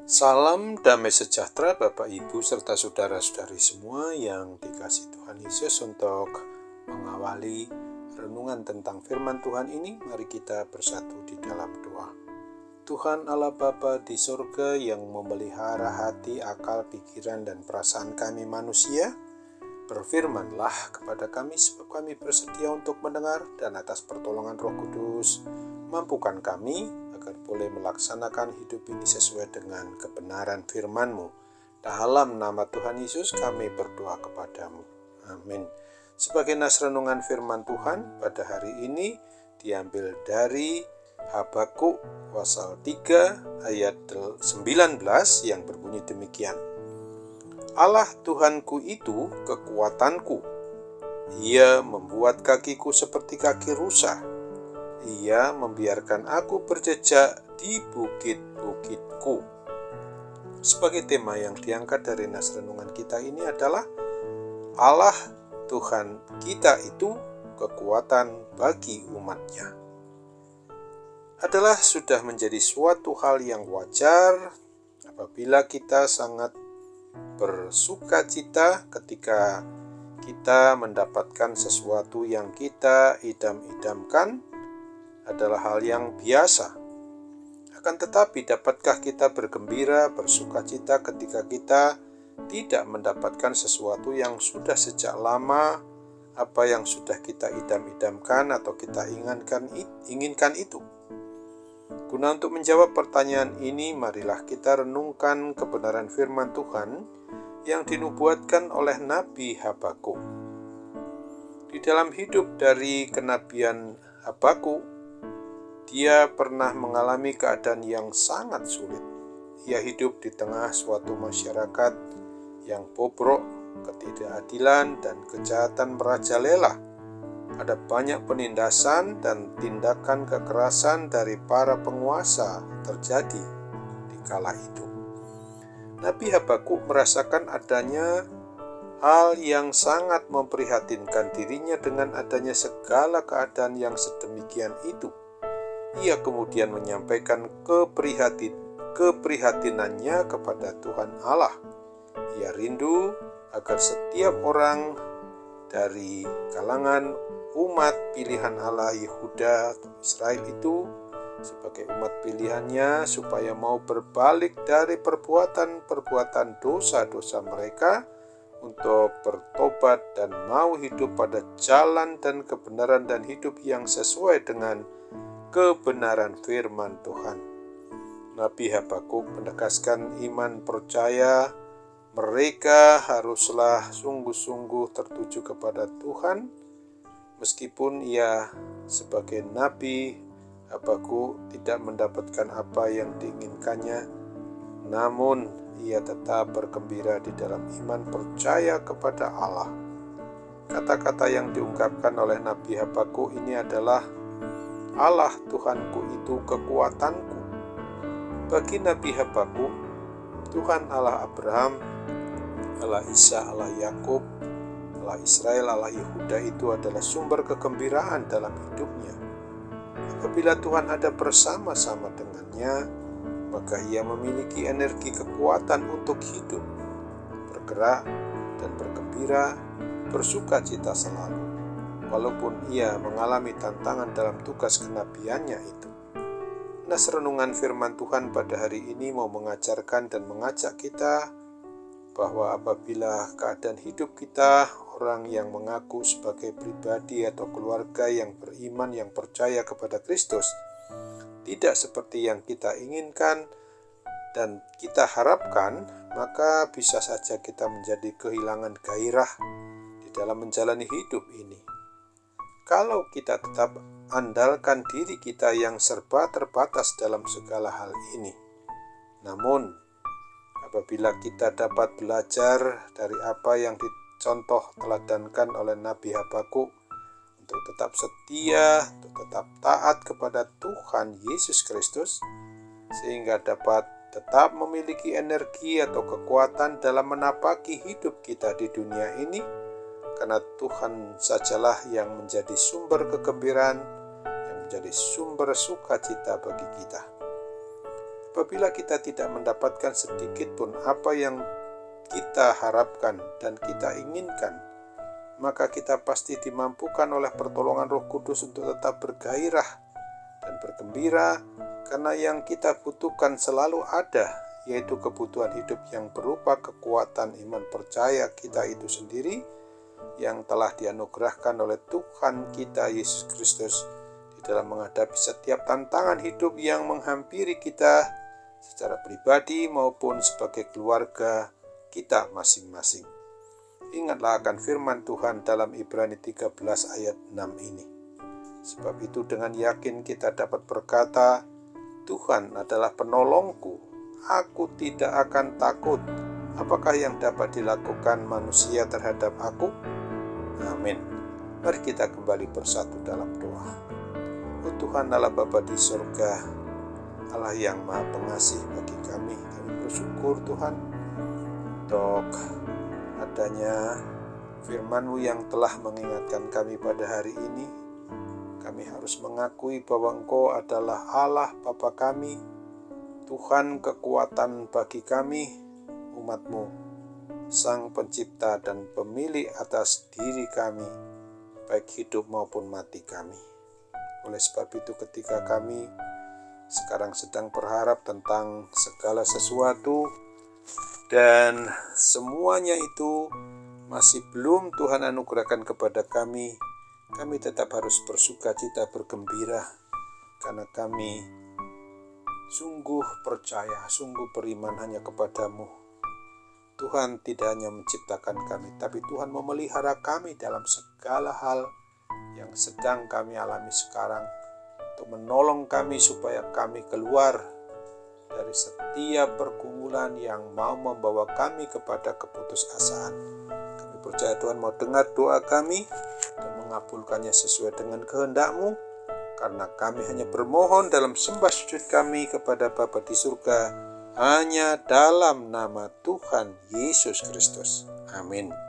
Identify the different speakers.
Speaker 1: Salam damai sejahtera Bapak Ibu serta saudara-saudari semua yang dikasihi Tuhan Yesus. Untuk mengawali renungan tentang firman Tuhan ini, mari kita bersatu di dalam doa. Tuhan Allah Bapa di surga yang memelihara hati, akal, pikiran, dan perasaan kami manusia, berfirmanlah kepada kami sebab kami bersedia untuk mendengar, dan atas pertolongan Roh Kudus mampukan kami agar boleh melaksanakan hidup ini sesuai dengan kebenaran firman-Mu. Dalam nama Tuhan Yesus kami berdoa kepadamu. Amin. Sebagai nas renungan firman Tuhan pada hari ini diambil dari Habakuk pasal 3 ayat 19 yang berbunyi demikian. Allah Tuhanku itu kekuatanku. Ia membuat kakiku seperti kaki rusa. Ia membiarkan aku berjejak di bukit-bukitku. Sebagai tema yang diangkat dari nas renungan kita ini adalah Allah Tuhan kita itu kekuatan bagi umatnya. Adalah sudah menjadi suatu hal yang wajar apabila kita sangat bersuka cita ketika kita mendapatkan sesuatu yang kita idam-idamkan. Adalah hal yang biasa. Akan tetapi, dapatkah kita bergembira, bersuka cita ketika kita tidak mendapatkan sesuatu yang sudah sejak lama, apa yang sudah kita idam-idamkan atau kita inginkan itu? Guna untuk menjawab pertanyaan ini, marilah kita renungkan kebenaran firman Tuhan yang dinubuatkan oleh Nabi Habakuk. Di dalam hidup dari kenabian Habakuk, dia pernah mengalami keadaan yang sangat sulit. Ia hidup di tengah suatu masyarakat yang bobrok, ketidakadilan, dan kejahatan merajalela. Ada banyak penindasan dan tindakan kekerasan dari para penguasa terjadi di kala itu. Nabi Habakuk merasakan adanya hal yang sangat memprihatinkan dirinya dengan adanya segala keadaan yang sedemikian itu. Ia kemudian menyampaikan keprihatinannya kepada Tuhan Allah. Ia rindu agar setiap orang dari kalangan umat pilihan Allah Yehuda atau Israel itu sebagai umat pilihannya supaya mau berbalik dari perbuatan-perbuatan dosa-dosa mereka untuk bertobat dan mau hidup pada jalan dan kebenaran dan hidup yang sesuai dengan kebenaran firman Tuhan. Nabi Habakuk menegaskan iman percaya mereka haruslah sungguh-sungguh tertuju kepada Tuhan. Meskipun ia sebagai nabi, Habakuk tidak mendapatkan apa yang diinginkannya, namun ia tetap bergembira di dalam iman percaya kepada Allah. Kata-kata yang diungkapkan oleh Nabi Habakuk ini adalah Allah Tuhanku itu kekuatanku. Bagi Nabi Habakuk, Tuhan Allah Abraham, Allah Isa, Allah Yakub, Allah Israel, Allah Yehuda itu adalah sumber kegembiraan dalam hidupnya. Apabila Tuhan ada bersama-sama dengannya, maka ia memiliki energi kekuatan untuk hidup, bergerak, dan bergembira, bersuka cita selalu. Walaupun ia mengalami tantangan dalam tugas kenabiannya itu. Nas renungan firman Tuhan pada hari ini mau mengajarkan dan mengajak kita bahwa apabila keadaan hidup kita, orang yang mengaku sebagai pribadi atau keluarga yang beriman, yang percaya kepada Kristus, tidak seperti yang kita inginkan dan kita harapkan, maka bisa saja kita menjadi kehilangan gairah di dalam menjalani hidup ini. Kalau kita tetap andalkan diri kita yang serba terbatas dalam segala hal ini. Namun, apabila kita dapat belajar dari apa yang dicontoh teladankan oleh Nabi Habakuk untuk tetap setia, untuk tetap taat kepada Tuhan Yesus Kristus, sehingga dapat tetap memiliki energi atau kekuatan dalam menapaki hidup kita di dunia ini, karena Tuhan sajalah yang menjadi sumber kegembiraan, yang menjadi sumber sukacita bagi kita. Apabila kita tidak mendapatkan sedikit pun apa yang kita harapkan dan kita inginkan, maka kita pasti dimampukan oleh pertolongan Roh Kudus untuk tetap bergairah dan bergembira, karena yang kita butuhkan selalu ada, yaitu kebutuhan hidup yang berupa kekuatan iman percaya kita itu sendiri yang telah dianugerahkan oleh Tuhan kita Yesus Kristus di dalam menghadapi setiap tantangan hidup yang menghampiri kita secara pribadi maupun sebagai keluarga kita masing-masing. Ingatlah akan firman Tuhan dalam Ibrani 13 ayat 6 ini. Sebab itu dengan yakin kita dapat berkata, Tuhan adalah penolongku, aku tidak akan takut. Apakah yang dapat dilakukan manusia terhadap aku? Amin. Mari kita kembali bersatu dalam doa. Oh Tuhan Allah Bapa di surga, Allah yang Maha Pengasih bagi kami bersyukur Tuhan untuk adanya firman-Mu yang telah mengingatkan kami pada hari ini. Kami harus mengakui bahwa Engkau adalah Allah Bapa kami, Tuhan kekuatan bagi kami, umat-Mu, Sang Pencipta dan Pemilik atas diri kami, baik hidup maupun mati kami. Oleh sebab itu ketika kami sekarang sedang berharap tentang segala sesuatu dan semuanya itu masih belum Tuhan anugerahkan kepada kami tetap harus bersukacita, bergembira, karena kami sungguh percaya, sungguh beriman hanya kepadamu. Tuhan tidak hanya menciptakan kami, tapi Tuhan memelihara kami dalam segala hal yang sedang kami alami sekarang, untuk menolong kami supaya kami keluar dari setiap pergumulan yang mau membawa kami kepada keputusasaan. Kami percaya Tuhan mau dengar doa kami dan mengabulkannya sesuai dengan kehendak-Mu, karena kami hanya bermohon dalam sembah sujud kami kepada Bapa di surga, hanya dalam nama Tuhan Yesus Kristus. Amin.